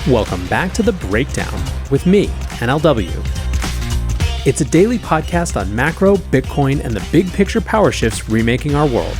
Welcome back to The Breakdown with me, NLW. It's a daily podcast on macro, Bitcoin, and the big picture power shifts remaking our world.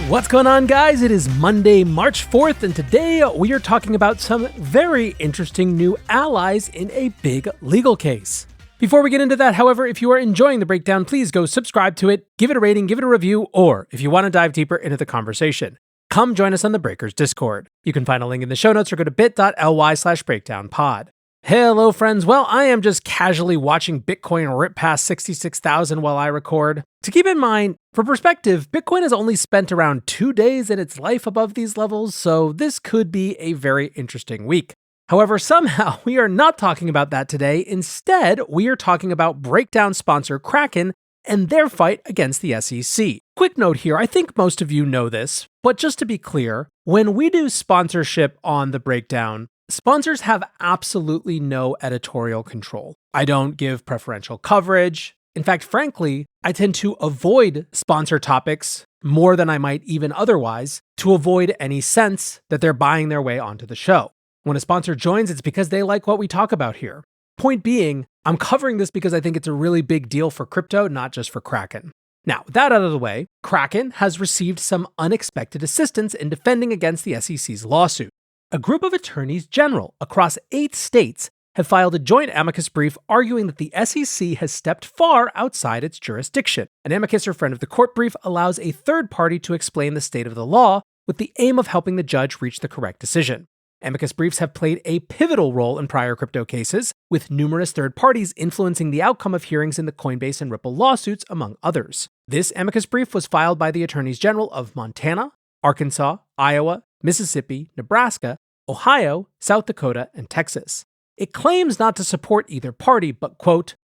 What's going on, guys? It is Monday, March 4th, and today we are talking about some very interesting new allies in a big legal case. Before we get into that, however, if you are enjoying The Breakdown, please go subscribe to it, give it a rating, give it a review, or if you want to dive deeper into the conversation, come join us on the Breakers Discord. You can find a link in the show notes or go to bit.ly/breakdownpod. Hello, friends. Well, I am just casually watching Bitcoin rip past 66,000 while I record. To keep in mind, for perspective, Bitcoin has only spent around 2 days in its life above these levels, so this could be a very interesting week. However, somehow we are not talking about that today. Instead, we are talking about Breakdown sponsor Kraken and their fight against the SEC. Quick note here, I think most of you know this, but just to be clear, when we do sponsorship on The Breakdown, sponsors have absolutely no editorial control. I don't give preferential coverage. In fact, frankly, I tend to avoid sponsor topics more than I might even otherwise to avoid any sense that they're buying their way onto the show. When a sponsor joins, it's because they like what we talk about here. Point being, I'm covering this because I think it's a really big deal for crypto, not just for Kraken. Now, with that out of the way, Kraken has received some unexpected assistance in defending against the SEC's lawsuit. A group of attorneys general across 8 states have filed a joint amicus brief arguing that the SEC has stepped far outside its jurisdiction. An amicus or friend of the court brief allows a third party to explain the state of the law with the aim of helping the judge reach the correct decision. Amicus briefs have played a pivotal role in prior crypto cases, with numerous third parties influencing the outcome of hearings in the Coinbase and Ripple lawsuits, among others. This amicus brief was filed by the attorneys general of Montana, Arkansas, Iowa, Mississippi, Nebraska, Ohio, South Dakota, and Texas. It claims not to support either party, but, quote,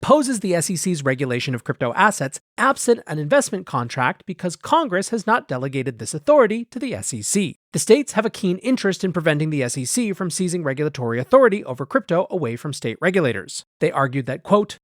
poses the SEC's regulation of crypto assets absent an investment contract because Congress has not delegated this authority to the SEC. The states have a keen interest in preventing the SEC from seizing regulatory authority over crypto away from state regulators. They argued that, quote,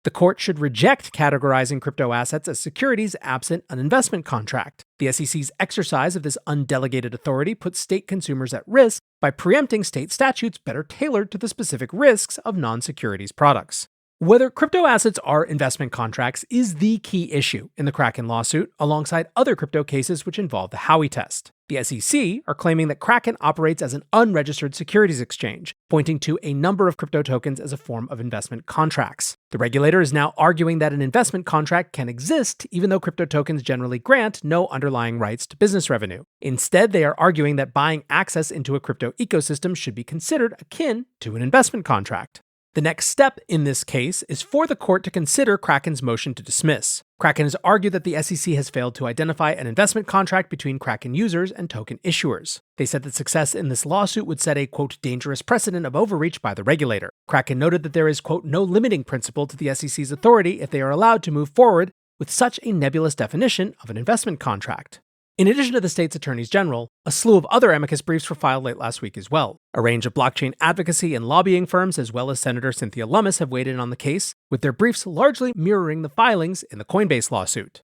the court should reject categorizing crypto assets as securities absent an investment contract. The SEC's exercise of this undelegated authority puts state consumers at risk by preempting state statutes better tailored to the specific risks of non-securities products. Whether crypto assets are investment contracts is the key issue in the Kraken lawsuit, alongside other crypto cases which involve the Howey test. The SEC are claiming that Kraken operates as an unregistered securities exchange, pointing to a number of crypto tokens as a form of investment contracts. The regulator is now arguing that an investment contract can exist even though crypto tokens generally grant no underlying rights to business revenue. Instead, they are arguing that buying access into a crypto ecosystem should be considered akin to an investment contract. The next step in this case is for the court to consider Kraken's motion to dismiss. Kraken has argued that the SEC has failed to identify an investment contract between Kraken users and token issuers. They said that success in this lawsuit would set a, quote, dangerous precedent of overreach by the regulator. Kraken noted that there is, quote, no limiting principle to the SEC's authority if they are allowed to move forward with such a nebulous definition of an investment contract. In addition to the state's attorneys general, a slew of other amicus briefs were filed late last week as well. A range of blockchain advocacy and lobbying firms, as well as Senator Cynthia Lummis, have weighed in on the case, with their briefs largely mirroring the filings in the Coinbase lawsuit.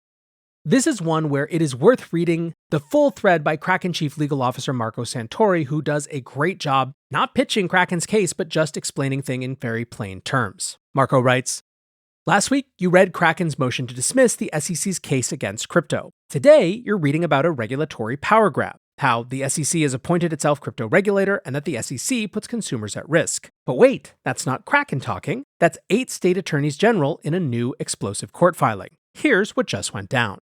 This is one where it is worth reading the full thread by Kraken Chief Legal Officer Marco Santori, who does a great job not pitching Kraken's case, but just explaining things in very plain terms. Marco writes, last week, you read Kraken's motion to dismiss the SEC's case against crypto. Today, you're reading about a regulatory power grab, how the SEC has appointed itself crypto regulator and that the SEC puts consumers at risk. But wait, that's not Kraken talking. That's 8 state attorneys general in a new explosive court filing. Here's what just went down.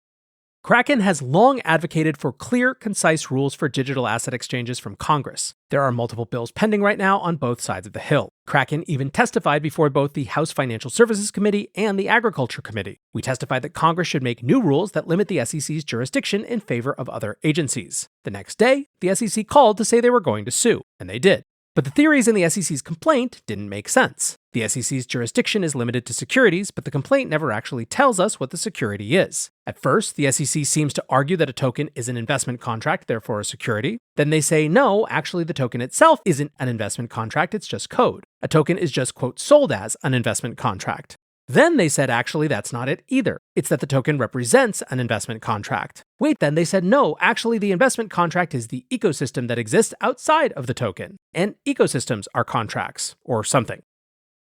Kraken has long advocated for clear, concise rules for digital asset exchanges from Congress. There are multiple bills pending right now on both sides of the Hill. Kraken even testified before both the House Financial Services Committee and the Agriculture Committee. We testified that Congress should make new rules that limit the SEC's jurisdiction in favor of other agencies. The next day, the SEC called to say they were going to sue, and they did. But the theories in the SEC's complaint didn't make sense. The SEC's jurisdiction is limited to securities, but the complaint never actually tells us what the security is. At first, the SEC seems to argue that a token is an investment contract, therefore a security. Then they say, no, actually the token itself isn't an investment contract, it's just code. A token is just, quote, sold as an investment contract. Then they said actually that's not it either. It's that the token represents an investment contract. Wait, then they said no, actually the investment contract is the ecosystem that exists outside of the token. And ecosystems are contracts, or something.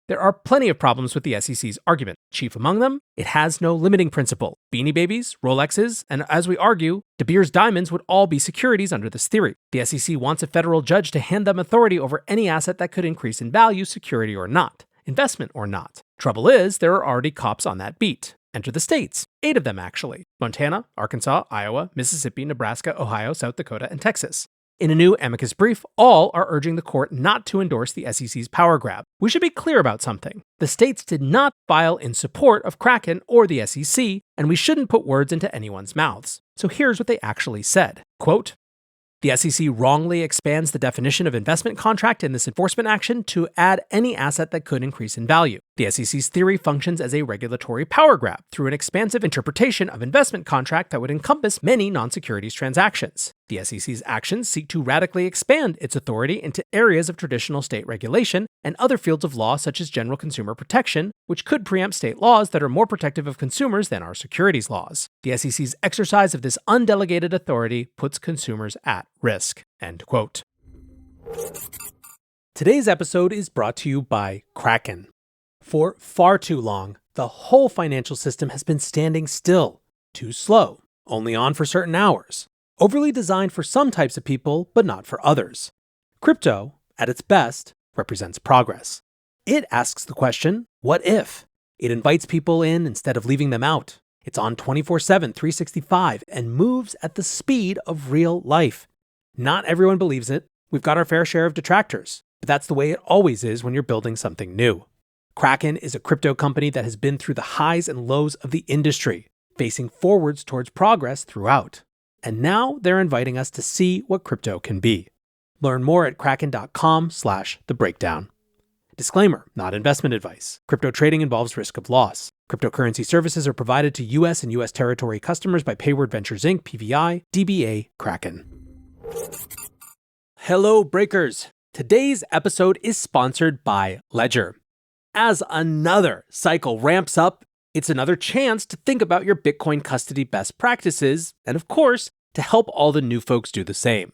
There are plenty of problems with the SEC's argument. Chief among them, it has no limiting principle. Beanie Babies, Rolexes, and as we argue, De Beers diamonds would all be securities under this theory. The SEC wants a federal judge to hand them authority over any asset that could increase in value, security or not, investment or not. Trouble is, there are already cops on that beat. Enter the states. 8 of them, actually. Montana, Arkansas, Iowa, Mississippi, Nebraska, Ohio, South Dakota, and Texas. In a new Amicus brief, all are urging the court not to endorse the SEC's power grab. We should be clear about something. The states did not file in support of Kraken or the SEC, and we shouldn't put words into anyone's mouths. So here's what they actually said. Quote, the SEC wrongly expands the definition of investment contract in this enforcement action to add any asset that could increase in value. The SEC's theory functions as a regulatory power grab through an expansive interpretation of investment contract that would encompass many non-securities transactions. The SEC's actions seek to radically expand its authority into areas of traditional state regulation and other fields of law such as general consumer protection, which could preempt state laws that are more protective of consumers than our securities laws. The SEC's exercise of this undelegated authority puts consumers at risk. End quote. Today's episode is brought to you by Kraken. For far too long, the whole financial system has been standing still, too slow, only on for certain hours. Overly designed for some types of people, but not for others. Crypto, at its best, represents progress. It asks the question, what if? It invites people in instead of leaving them out. It's on 24/7, 365, and moves at the speed of real life. Not everyone believes it. We've got our fair share of detractors, but that's the way it always is when you're building something new. Kraken is a crypto company that has been through the highs and lows of the industry, facing forwards towards progress throughout. And now they're inviting us to see what crypto can be. Learn more at kraken.com/thebreakdown. Disclaimer, not investment advice. Crypto trading involves risk of loss. Cryptocurrency services are provided to U.S. and U.S. territory customers by Payward Ventures Inc., PVI, DBA, Kraken. Hello, breakers. Today's episode is sponsored by Ledger. As another cycle ramps up, it's another chance to think about your Bitcoin custody best practices, and of course, to help all the new folks do the same.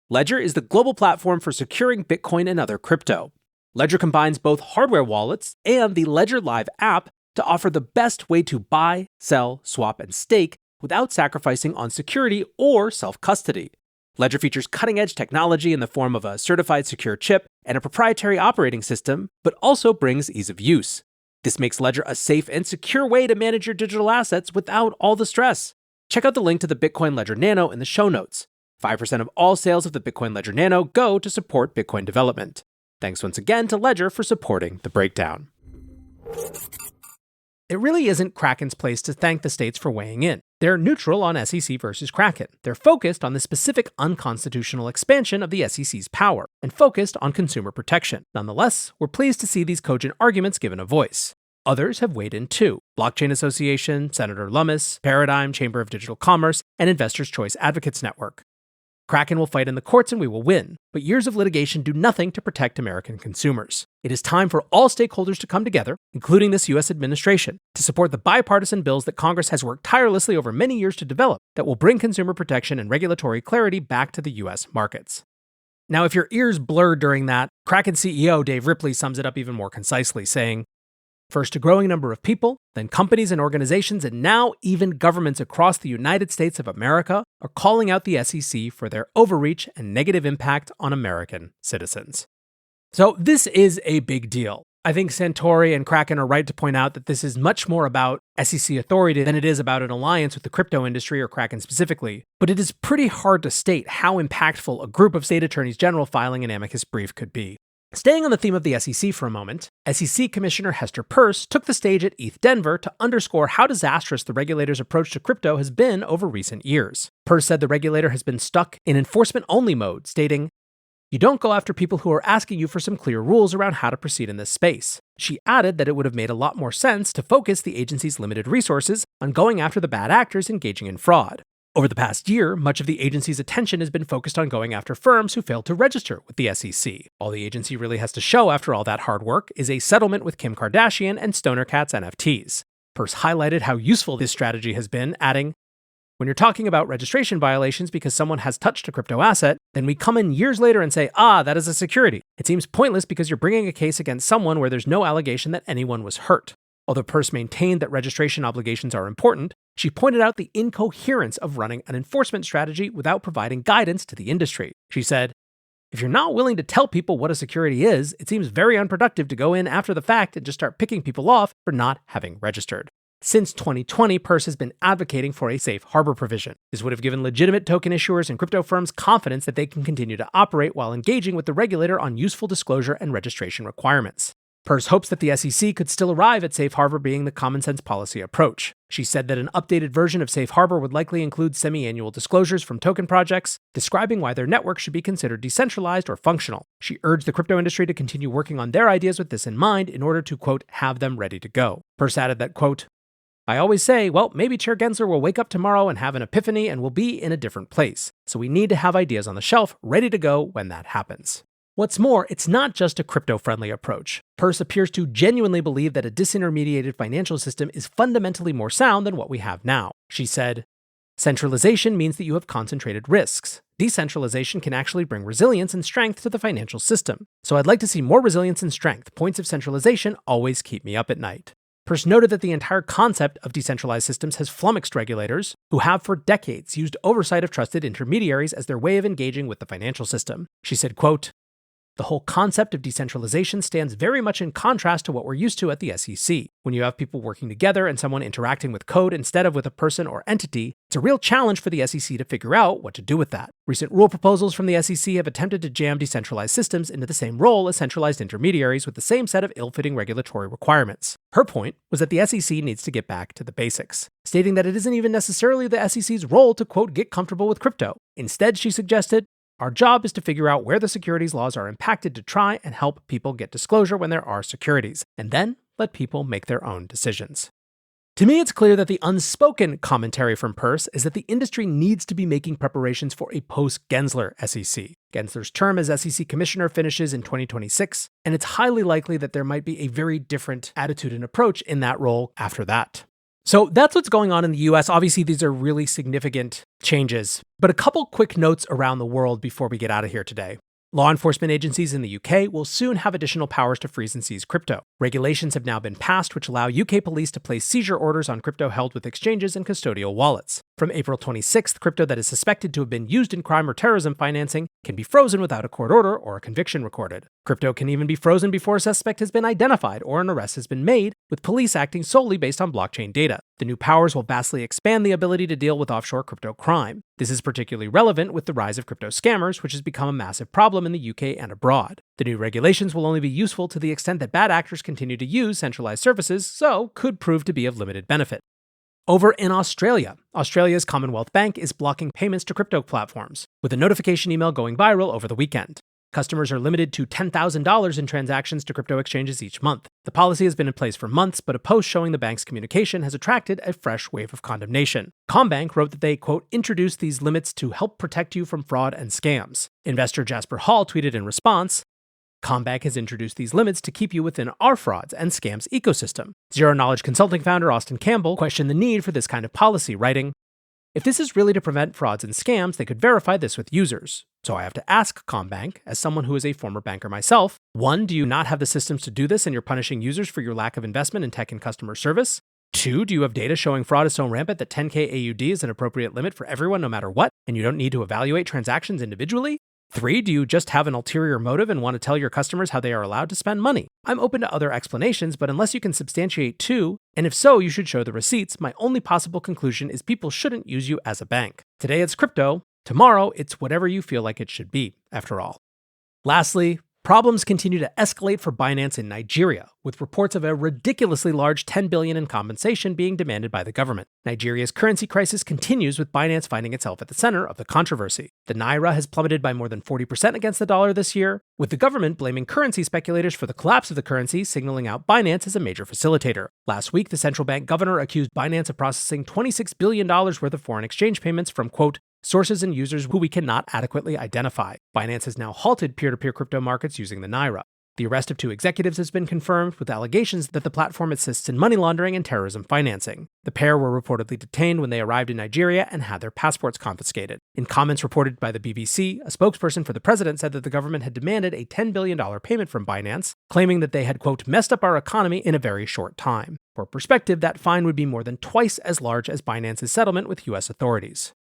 Ledger is the global platform for securing Bitcoin and other crypto. Ledger combines both hardware wallets and the Ledger Live app to offer the best way to buy, sell, swap, and stake without sacrificing on security or self-custody. Ledger features cutting-edge technology in the form of a certified secure chip and a proprietary operating system, but also brings ease of use. This makes Ledger a safe and secure way to manage your digital assets without all the stress. Check out the link to the Bitcoin Ledger Nano in the show notes. 5% of all sales of the Bitcoin Ledger Nano go to support Bitcoin development. Thanks once again to Ledger for supporting The Breakdown. It really isn't Kraken's place to thank the states for weighing in. They're neutral on SEC versus Kraken. They're focused on the specific unconstitutional expansion of the SEC's power and focused on consumer protection. Nonetheless, we're pleased to see these cogent arguments given a voice. Others have weighed in too. Blockchain Association, Senator Lummis, Paradigm, Chamber of Digital Commerce, and Investors' Choice Advocates Network. Kraken will fight in the courts and we will win, but years of litigation do nothing to protect American consumers. It is time for all stakeholders to come together, including this U.S. administration, to support the bipartisan bills that Congress has worked tirelessly over many years to develop that will bring consumer protection and regulatory clarity back to the U.S. markets. Now, if your ears blurred during that, Kraken CEO Dave Ripley sums it up even more concisely, saying, first, a growing number of people, then companies and organizations, and now even governments across the United States of America are calling out the SEC for their overreach and negative impact on American citizens. So this is a big deal. I think Santori and Kraken are right to point out that this is much more about SEC authority than it is about an alliance with the crypto industry or Kraken specifically. But it is pretty hard to state how impactful a group of state attorneys general filing an amicus brief could be. Staying on the theme of the SEC for a moment, SEC Commissioner Hester Peirce took the stage at ETH Denver to underscore how disastrous the regulator's approach to crypto has been over recent years. Peirce said the regulator has been stuck in enforcement-only mode, stating, "You don't go after people who are asking you for some clear rules around how to proceed in this space." She added that it would have made a lot more sense to focus the agency's limited resources on going after the bad actors engaging in fraud. Over the past year, much of the agency's attention has been focused on going after firms who failed to register with the SEC. All the agency really has to show after all that hard work is a settlement with Kim Kardashian and Stoner Cat's NFTs. Peirce highlighted how useful this strategy has been, adding, "When you're talking about registration violations because someone has touched a crypto asset, then we come in years later and say, that is a security. It seems pointless because you're bringing a case against someone where there's no allegation that anyone was hurt." Although Peirce maintained that registration obligations are important, she pointed out the incoherence of running an enforcement strategy without providing guidance to the industry. She said, "If you're not willing to tell people what a security is, it seems very unproductive to go in after the fact and just start picking people off for not having registered." Since 2020, Peirce has been advocating for a safe harbor provision. This would have given legitimate token issuers and crypto firms confidence that they can continue to operate while engaging with the regulator on useful disclosure and registration requirements. Peirce hopes that the SEC could still arrive at safe harbor being the common sense policy approach. She said that an updated version of safe harbor would likely include semi-annual disclosures from token projects, describing why their network should be considered decentralized or functional. She urged the crypto industry to continue working on their ideas with this in mind in order to, quote, have them ready to go. Peirce added that, quote, "I always say, well, maybe Chair Gensler will wake up tomorrow and have an epiphany and we'll be in a different place. So we need to have ideas on the shelf ready to go when that happens." What's more, it's not just a crypto-friendly approach. Peirce appears to genuinely believe that a disintermediated financial system is fundamentally more sound than what we have now. She said, "Centralization means that you have concentrated risks. Decentralization can actually bring resilience and strength to the financial system. So I'd like to see more resilience and strength. Points of centralization always keep me up at night." Peirce noted that the entire concept of decentralized systems has flummoxed regulators, who have for decades used oversight of trusted intermediaries as their way of engaging with the financial system. She said, quote, "The whole concept of decentralization stands very much in contrast to what we're used to at the SEC. When you have people working together and someone interacting with code instead of with a person or entity, it's a real challenge for the SEC to figure out what to do with that. Recent rule proposals from the SEC have attempted to jam decentralized systems into the same role as centralized intermediaries with the same set of ill-fitting regulatory requirements." Her point was that the SEC needs to get back to the basics, stating that it isn't even necessarily the SEC's role to, quote, get comfortable with crypto. Instead, she suggested, "Our job is to figure out where the securities laws are impacted to try and help people get disclosure when there are securities, and then let people make their own decisions." To me, it's clear that the unspoken commentary from Peirce is that the industry needs to be making preparations for a post-Gensler SEC. Gensler's term as SEC commissioner finishes in 2026, and it's highly likely that there might be a very different attitude and approach in that role after that. So that's what's going on in the US. Obviously, these are really significant changes, but a couple quick notes around the world before we get out of here today. Law enforcement agencies in the UK will soon have additional powers to freeze and seize crypto. Regulations have now been passed which allow UK police to place seizure orders on crypto held with exchanges and custodial wallets. From April 26th, crypto that is suspected to have been used in crime or terrorism financing can be frozen without a court order or a conviction recorded. Crypto can even be frozen before a suspect has been identified or an arrest has been made, with police acting solely based on blockchain data. The new powers will vastly expand the ability to deal with offshore crypto crime. This is particularly relevant with the rise of crypto scammers, which has become a massive problem in the UK and abroad. The new regulations will only be useful to the extent that bad actors continue to use centralized services, so could prove to be of limited benefit. Over in Australia, Australia's Commonwealth Bank is blocking payments to crypto platforms, with a notification email going viral over the weekend. Customers are limited to $10,000 in transactions to crypto exchanges each month. The policy has been in place for months, but a post showing the bank's communication has attracted a fresh wave of condemnation. Combank wrote that they, quote, introduced these limits to help protect you from fraud and scams. Investor Jasper Hall tweeted in response, "Combank has introduced these limits to keep you within our frauds and scams ecosystem." Zero Knowledge Consulting founder Austin Campbell questioned the need for this kind of policy, writing, "If this is really to prevent frauds and scams, they could verify this with users. So I have to ask Combank, as someone who is a former banker myself, 1, do you not have the systems to do this and you're punishing users for your lack of investment in tech and customer service? 2, do you have data showing fraud is so rampant that 10K AUD is an appropriate limit for everyone no matter what, and you don't need to evaluate transactions individually? 3, do you just have an ulterior motive and want to tell your customers how they are allowed to spend money? I'm open to other explanations, but unless you can substantiate 2, and if so, you should show the receipts, my only possible conclusion is people shouldn't use you as a bank. Today it's crypto, tomorrow it's whatever you feel like it should be, after all." Lastly, Problems continue to escalate for Binance in Nigeria, with reports of a ridiculously large $10 billion in compensation being demanded by the government. Nigeria's currency crisis continues, with Binance finding itself at the center of the controversy. The naira has plummeted by more than 40% against the dollar this year, with the government blaming currency speculators for the collapse of the currency, signaling out Binance as a major facilitator. Last week, the central bank governor accused Binance of processing $26 billion worth of foreign exchange payments from, quote, sources and users who we cannot adequately identify. Binance has now halted peer-to-peer crypto markets using the naira. The arrest of 2 executives has been confirmed, with allegations that the platform assists in money laundering and terrorism financing. The pair were reportedly detained when they arrived in Nigeria and had their passports confiscated. In comments reported by the BBC, a spokesperson for the president said that the government had demanded a $10 billion payment from Binance, claiming that they had, quote, messed up our economy in a very short time. For perspective, that fine would be more than twice as large as Binance's settlement with US authorities.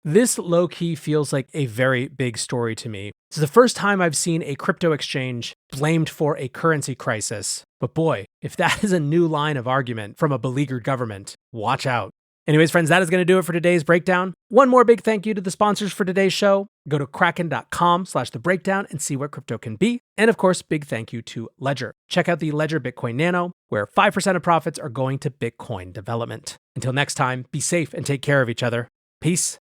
This low-key feels like a very big story to me. It's the first time I've seen a crypto exchange blamed for a currency crisis. But boy, if that is a new line of argument from a beleaguered government, watch out. Anyways, friends, that is going to do it for today's breakdown. One more big thank you to the sponsors for today's show. Go to kraken.com/thebreakdown and see what crypto can be. And of course, big thank you to Ledger. Check out the Ledger Bitcoin Nano, where 5% of profits are going to Bitcoin development. Until next time, be safe and take care of each other. Peace.